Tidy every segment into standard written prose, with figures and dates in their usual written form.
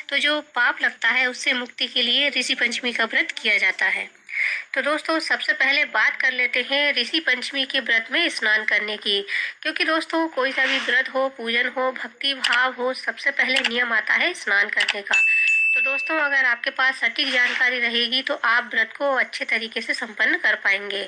तो जो पाप लगता है उससे मुक्ति के लिए ऋषि पंचमी का व्रत किया जाता है। तो दोस्तों सबसे पहले बात कर लेते हैं ऋषि पंचमी के व्रत में स्नान करने की। क्योंकि दोस्तों कोई सा भी व्रत हो, पूजन हो, भक्ति भाव हो, सबसे पहले नियम आता है स्नान करने का। तो दोस्तों अगर आपके पास सटीक जानकारी रहेगी तो आप व्रत को अच्छे तरीके से संपन्न कर पाएंगे।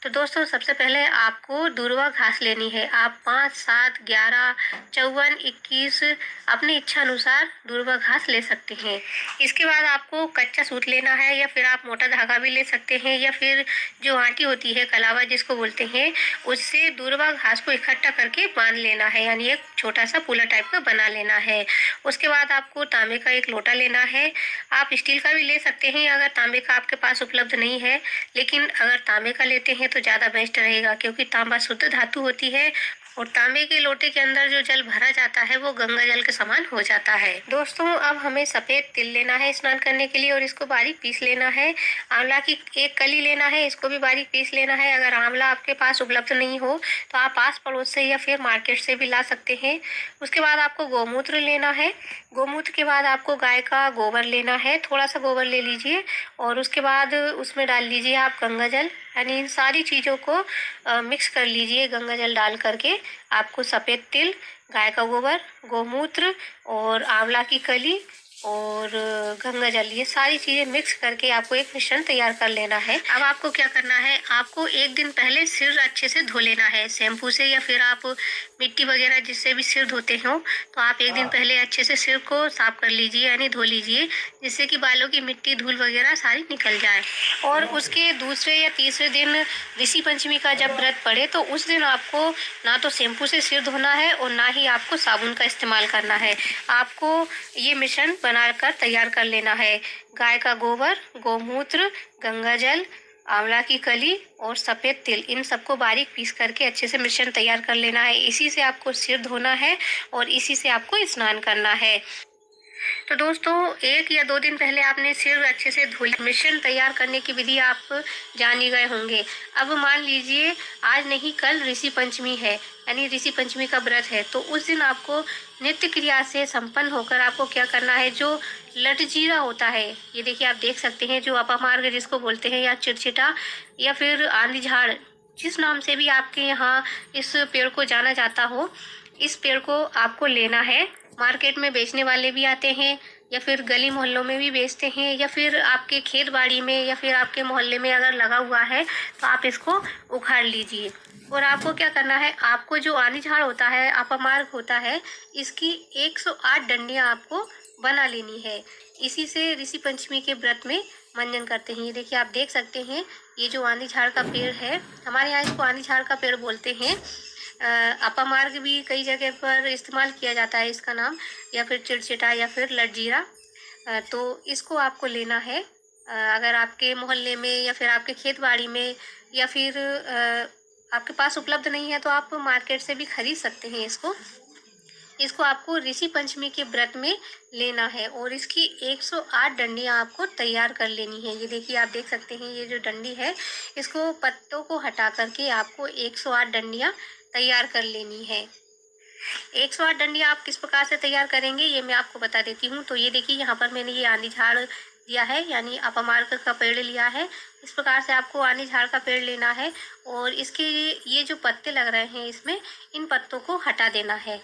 तो दोस्तों सबसे पहले आपको दूर्वा घास लेनी है। आप 5, 7, 11, 54, 21 अपनी इच्छा अनुसार दूर्वा घास ले सकते हैं। इसके बाद आपको कच्चा सूत लेना है या फिर आप मोटा धागा भी ले सकते हैं, या फिर जो आटी होती है कलावा जिसको बोलते हैं, उससे दूर्वा घास को इकट्ठा करके बांध लेना है, यानी एक छोटा सा पुला टाइप का बना लेना है। उसके बाद आपको तांबे का एक लोटा लेना है। आप स्टील का भी ले सकते हैं अगर तांबे का आपके पास उपलब्ध नहीं है, लेकिन अगर तांबे का लेते हैं तो ज़्यादा बेस्ट रहेगा, क्योंकि तांबा शुद्ध धातु होती है और तांबे के लोटे के अंदर जो जल भरा जाता है वो गंगा जल के समान हो जाता है। दोस्तों अब हमें सफेद तिल लेना है स्नान करने के लिए और इसको बारीक पीस लेना है। आंवला की एक कली लेना है, इसको भी बारीक पीस लेना है। अगर आंवला आपके पास उपलब्ध नहीं हो तो आप आस पड़ोस से या फिर मार्केट से भी ला सकते हैं। उसके बाद आपको गौमूत्र लेना है। गौमूत्र के बाद आपको गाय का गोबर लेना है, थोड़ा सा गोबर ले लीजिए और उसके बाद उसमें डाल लीजिए आप गंगा जल, यानी इन सारी चीज़ों को मिक्स कर लीजिए। गंगा जल डाल करके आपको सफ़ेद तिल, गाय का गोबर, गौमूत्र और आंवला की कली और गंगा जल, ये सारी चीज़ें मिक्स करके आपको एक मिश्रण तैयार कर लेना है। अब आपको क्या करना है, आपको एक दिन पहले सिर अच्छे से धो लेना है शैम्पू से, या फिर आप मिट्टी वगैरह जिससे भी सिर धोते हो तो आप एक दिन पहले अच्छे से सिर को साफ कर लीजिए, यानी धो लीजिए, जिससे कि बालों की मिट्टी धूल वगैरह सारी निकल जाए। और उसके दूसरे या तीसरे दिन ऋषि पंचमी का जब व्रत पड़े तो उस दिन आपको ना तो शैम्पू से सिर धोना है और ना ही आपको साबुन का इस्तेमाल करना है। आपको ये मिश्रण बनाकर तैयार कर लेना है। गाय का गोबर, गौमूत्र, गंगा जल, आंवला की कली और सफ़ेद तिल, इन सबको बारीक पीस करके अच्छे से मिश्रण तैयार कर लेना है। इसी से आपको सिर धोना है और इसी से आपको स्नान करना है। तो दोस्तों 1 या 2 दिन पहले आपने सिर अच्छे से धो लिया। मिश्रण तैयार करने की विधि आप जान ही गए होंगे। अब मान लीजिए आज नहीं कल ऋषि पंचमी है, यानी ऋषि पंचमी का व्रत है, तो उस दिन आपको नित्य क्रिया से संपन्न होकर आपको क्या करना है, जो लटजीरा होता है, ये देखिए आप देख सकते हैं, जो अपामार्ग जिसको बोलते हैं, या चिड़चिटा या फिर आंधी झाड़, जिस नाम से भी आपके यहाँ इस पेड़ को जाना जाता हो, इस पेड़ को आपको लेना है। मार्केट में बेचने वाले भी आते हैं या फिर गली मोहल्लों में भी बेचते हैं, या फिर आपके खेत बाड़ी में या फिर आपके मोहल्ले में अगर लगा हुआ है तो आप इसको उखाड़ लीजिए। और आपको क्या करना है, आपको जो आनी झाड़ होता है, अपामार्ग होता है, इसकी 108 डंडियाँ आपको बना लेनी है। इसी से ऋषि पंचमी के व्रत में मंजन करते हैं। ये देखिए आप देख सकते हैं, ये जो आनी झाड़ का पेड़ है, हमारे यहाँ इसको आनी झाड़ का पेड़ बोलते हैं। अपामार्ग भी कई जगह पर इस्तेमाल किया जाता है इसका नाम, या फिर चिड़चिटा या फिर लटजीरा। तो इसको आपको लेना है। अगर आपके मोहल्ले में या फिर आपके खेत बाड़ी में या फिर आपके पास उपलब्ध नहीं है तो आप मार्केट से भी खरीद सकते हैं इसको आपको ऋषि पंचमी के व्रत में लेना है और इसकी 108 डंडियाँ आपको तैयार कर लेनी है। ये देखिए आप देख सकते हैं, ये जो डंडी है, इसको पत्तों को हटा करके आपको 108 डंडियाँ तैयार कर लेनी है। 108 डंडियाँ आप किस प्रकार से तैयार करेंगे ये मैं आपको बता देती हूँ। तो ये देखिए यहाँ पर मैंने ये आंधी झाड़ लिया है, यानी अपामार्ग का पेड़ लिया है। इस प्रकार से आपको आनी झाड़ का पेड़ लेना है और इसके ये जो पत्ते लग रहे हैं इसमें, इन पत्तों को हटा देना है।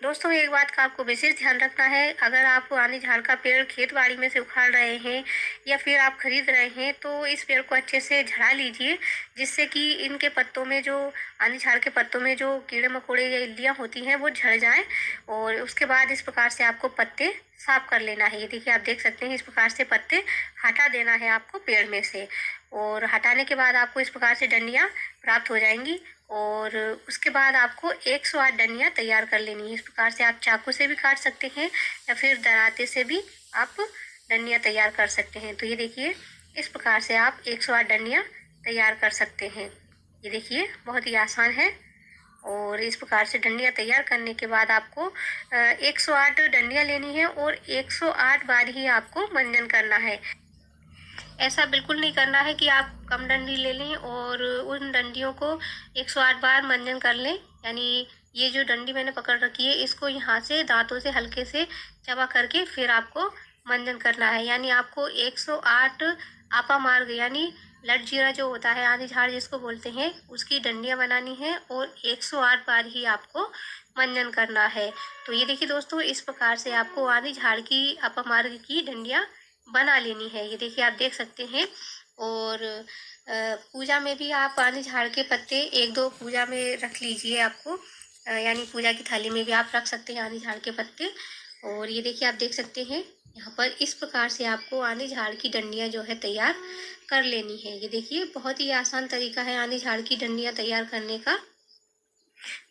दोस्तों एक बात का आपको विशेष ध्यान रखना है, अगर आप आनी झाड़ का पेड़ खेत बाड़ी में से उखाड़ रहे हैं या फिर आप खरीद रहे हैं तो इस पेड़ को अच्छे से झड़ा लीजिए, जिससे कि इनके पत्तों में, जो आनी झाड़ के पत्तों में जो कीड़े मकोड़े या इल्लियाँ होती हैं वो झड़ जाएं। और उसके बाद इस प्रकार से आपको पत्ते साफ कर लेना है। ये देखिए आप देख सकते हैं, इस प्रकार से पत्ते हटा देना है आपको पेड़ में से, और हटाने के बाद आपको इस प्रकार से डंडियाँ प्राप्त हो जाएंगी। और उसके बाद आपको 108 डंडियाँ तैयार कर लेनी है। इस प्रकार से आप चाकू से भी काट सकते हैं या फिर दराते से भी आप डंडियाँ तैयार कर सकते हैं। तो ये देखिए इस प्रकार से आप 108 डंडियाँ तैयार कर सकते हैं। ये देखिए बहुत ही आसान है। और इस प्रकार से डंडियाँ तैयार करने के बाद आपको 108 डंडियाँ लेनी है और 108 बार ही आपको मंजन करना है। ऐसा बिल्कुल नहीं करना है कि आप कम डंडी ले लें और उन डंडियों को 108 बार मंजन कर लें, यानी ये जो डंडी मैंने पकड़ रखी है इसको यहाँ से दांतों से हल्के से चबा करके फिर आपको मंजन करना है। यानी आपको 108 आपा मार्ग यानी लट-जीरा जो होता है, आंधी झाड़ जिसको बोलते हैं, उसकी डंडियाँ बनानी है और 108 बार ही आपको मंजन करना है। तो ये देखिए दोस्तों, इस प्रकार से आपको आंधी झाड़ की अपमार्ग की डंडियाँ बना लेनी है। ये देखिए आप देख सकते हैं। और पूजा में भी आप आंधी झाड़ के पत्ते 1-2 पूजा में रख लीजिए आपको, यानी पूजा की थाली में भी आप रख सकते हैं आंधी झाड़ के पत्ते। और ये देखिए आप देख सकते हैं यहाँ पर इस प्रकार से आपको आंधी झाड़ की डंडियाँ जो है तैयार कर लेनी है। ये देखिए बहुत ही आसान तरीका है आंधी झाड़ की डंडियाँ तैयार करने का।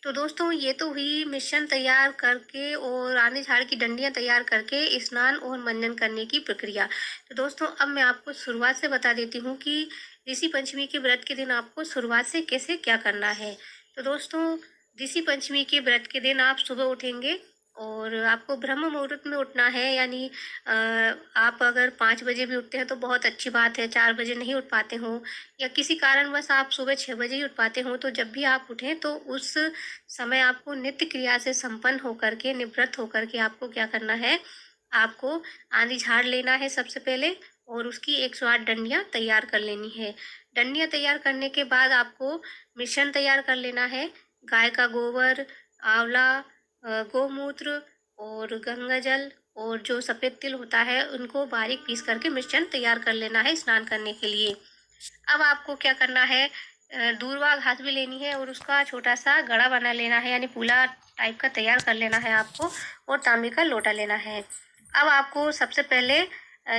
तो दोस्तों ये तो हुई मिश्रण तैयार करके और आंधी झाड़ की डंडियाँ तैयार करके स्नान और मंजन करने की प्रक्रिया। तो दोस्तों अब मैं आपको शुरुआत से बता देती हूँ कि ऋषि पंचमी के व्रत के दिन आपको शुरुआत से कैसे क्या करना है। तो दोस्तों ऋषि पंचमी के व्रत के दिन आप सुबह उठेंगे और आपको ब्रह्म मुहूर्त में उठना है। यानी आप अगर 5 बजे भी उठते हैं तो बहुत अच्छी बात है। 4 बजे नहीं उठ पाते हो या किसी कारणवश आप सुबह 6 बजे ही उठ पाते हो, तो जब भी आप उठें तो उस समय आपको नित्य क्रिया से संपन्न होकर के, निवृत्त होकर के आपको क्या करना है, आपको आंधी झाड़ लेना है सबसे पहले और उसकी 108 डंडियाँ तैयार कर लेनी है। डंडियाँ तैयार करने के बाद आपको मिश्रण तैयार कर लेना है। गाय का गोबर, आंवला, गोमूत्र और गंगा जल और जो सफ़ेद तिल होता है उनको बारीक पीस करके मिश्रण तैयार कर लेना है स्नान करने के लिए। अब आपको क्या करना है, दूर्वा घास भी लेनी है और उसका छोटा सा गड़ा बना लेना है, यानी पूला टाइप का तैयार कर लेना है आपको। और तांबे का लोटा लेना है। अब आपको सबसे पहले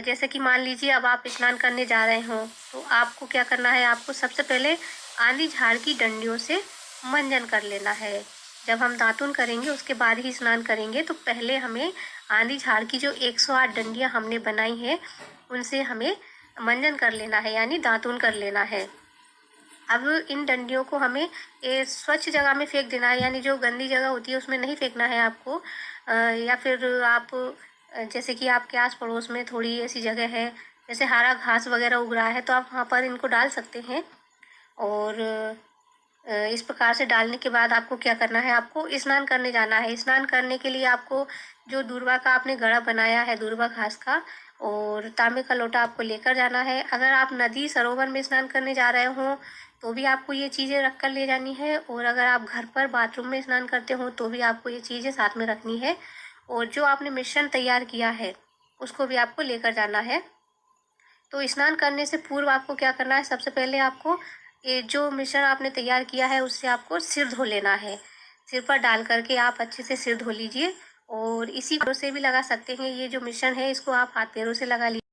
जैसे कि मान लीजिए अब आप स्नान करने जा रहे हो तो आपको क्या करना है, आपको सबसे पहले आंधी झाड़ की डंडियों से मंजन कर लेना है। जब हम दातुन करेंगे उसके बाद ही स्नान करेंगे, तो पहले हमें आंधी झाड़ की जो 108 डंडियाँ हमने बनाई हैं उनसे हमें मंजन कर लेना है, यानी दातुन कर लेना है। अब इन डंडियों को हमें स्वच्छ जगह में फेंक देना है, यानी जो गंदी जगह होती है उसमें नहीं फेंकना है आपको। या फिर आप जैसे कि आपके आस पड़ोस में थोड़ी ऐसी जगह है जैसे हरा घास वगैरह उग रहा है तो आप वहाँ पर इनको डाल सकते हैं। और इस प्रकार से डालने के बाद आपको क्या करना है, आपको स्नान करने जाना है। स्नान करने के लिए आपको जो दूर्वा का आपने गड़ा बनाया है दूर्वा घास का और तांबे का लोटा आपको लेकर जाना है। अगर आप नदी सरोवर में स्नान करने जा रहे हो तो भी आपको ये चीज़ें रख कर ले जानी है। और अगर आप घर पर बाथरूम में स्नान करते हो तो भी आपको ये चीज़ें साथ में रखनी है। और जो आपने मिश्रण तैयार किया है उसको भी आपको लेकर जाना है। तो स्नान करने से पूर्व आपको क्या करना है, सबसे पहले आपको ये जो मिश्रण आपने तैयार किया है उससे आपको सिर धो लेना है। सिर पर डाल करके आप अच्छे से सिर धो लीजिए। और इसी पैरों से भी लगा सकते हैं, ये जो मिश्रण है इसको आप हाथ पैरों से लगा लीजिए।